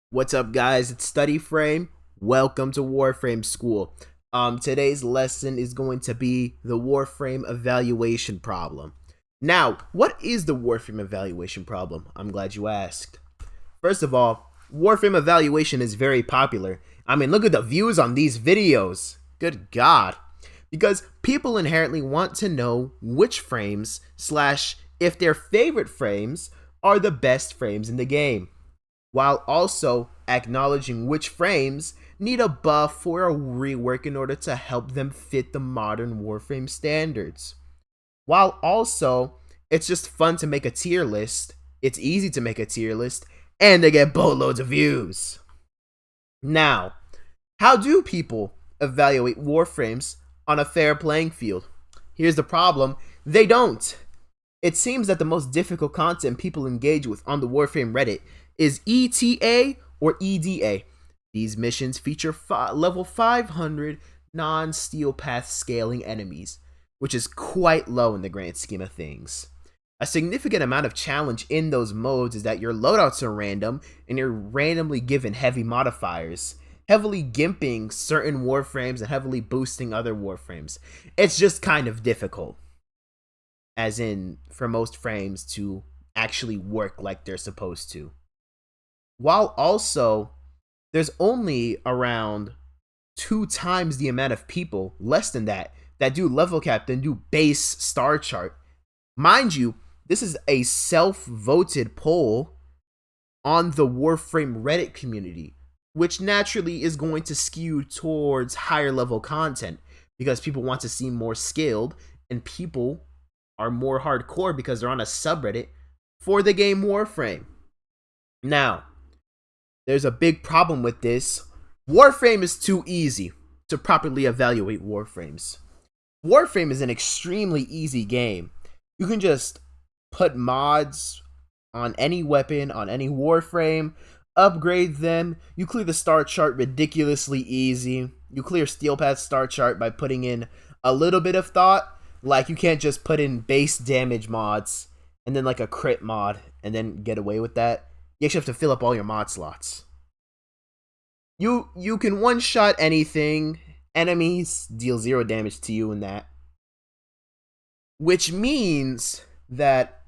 What's up, guys? It's Study Frame. Welcome to Warframe School. Today's lesson is going to be the Warframe evaluation problem. Now, what is the Warframe evaluation problem? I'm glad you asked. First of all, Warframe evaluation is very popular. I mean, look at the views on these videos. Good God. Because people inherently want to know which frames / if their favorite frames are the best frames in the game, while also acknowledging which frames need a buff or a rework in order to help them fit the modern Warframe standards. While also, it's just fun to make a tier list, it's easy to make a tier list, and they get boatloads of views. Now, how do people evaluate Warframes on a fair playing field? Here's the problem: they don't. It seems that the most difficult content people engage with on the Warframe Reddit is ETA or EDA. These missions feature level 500 non-steel path scaling enemies, which is quite low in the grand scheme of things. A significant amount of challenge in those modes is that your loadouts are random and you're randomly given heavy modifiers, heavily gimping certain Warframes and heavily boosting other Warframes. It's just kind of difficult, as in for most frames to actually work like they're supposed to. While also, there's only around 2 times the amount of people, less than that do level cap than do base star chart. Mind you, this is a self-voted poll on the Warframe Reddit community, which naturally is going to skew towards higher level content because people want to seem more skilled and people are more hardcore because they're on a subreddit for the game Warframe. Now, there's a big problem with this. Warframe is too easy to properly evaluate Warframes. Warframe is an extremely easy game. You can just put mods on any weapon, on any Warframe, upgrade them. You clear the star chart ridiculously easy. You clear Steel Path star chart by putting in a little bit of thought. Like, you can't just put in base damage mods and then like a crit mod and then get away with that. You actually have to fill up all your mod slots. You can one-shot anything. Enemies deal 0 damage to you in that. Which means that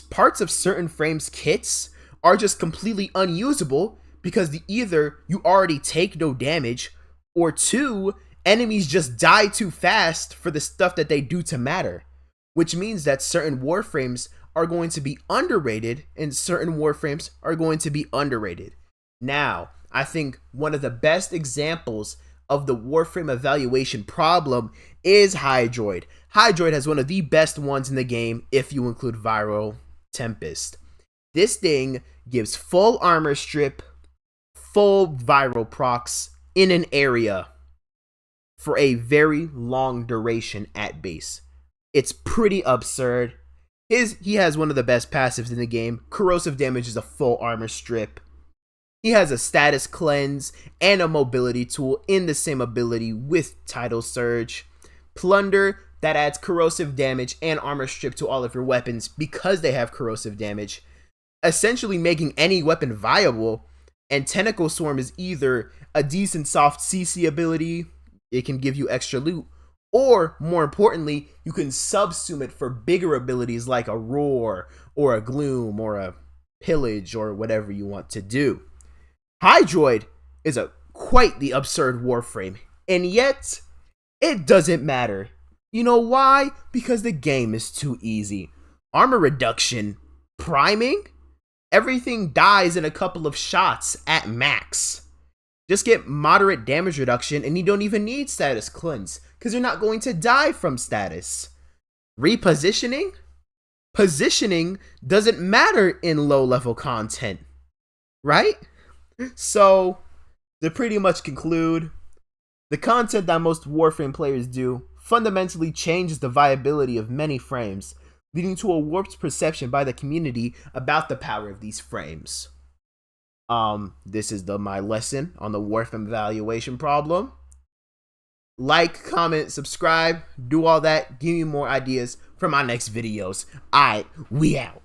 parts of certain frames kits are just completely unusable because either you already take no damage, or 2, enemies just die too fast for the stuff that they do to matter. Which means that certain Warframes are going to be underrated and certain Warframes are going to be underrated. Now, I think one of the best examples of the Warframe evaluation problem is Hydroid. Hydroid has one of the best ones in the game if you include Viral Tempest. This thing gives full armor strip, full viral procs in an area for a very long duration at base. It's pretty absurd. He has one of the best passives in the game. Corrosive damage is a full armor strip. He has a status cleanse and a mobility tool in the same ability with Tidal Surge. Plunder, that adds corrosive damage and armor strip to all of your weapons because they have corrosive damage, essentially making any weapon viable. And Tentacle Swarm is either a decent soft CC ability, it can give you extra loot, or more importantly, you can subsume it for bigger abilities like a Roar or a Gloom or a Pillage or whatever you want to do. Hydroid is quite the absurd Warframe, and yet it doesn't matter. You know why? Because the game is too easy. Armor reduction, priming, everything dies in a couple of shots at max. Just get moderate damage reduction and you don't even need status cleanse because you're not going to die from status. Repositioning? Positioning doesn't matter in low level content, right? So, to pretty much conclude, the content that most Warframe players do fundamentally changes the viability of many frames, leading to a warped perception by the community about the power of these frames. This is my lesson on the Warframe evaluation problem. Like, comment, subscribe, do all that. Give me more ideas for my next videos. Alright, we out.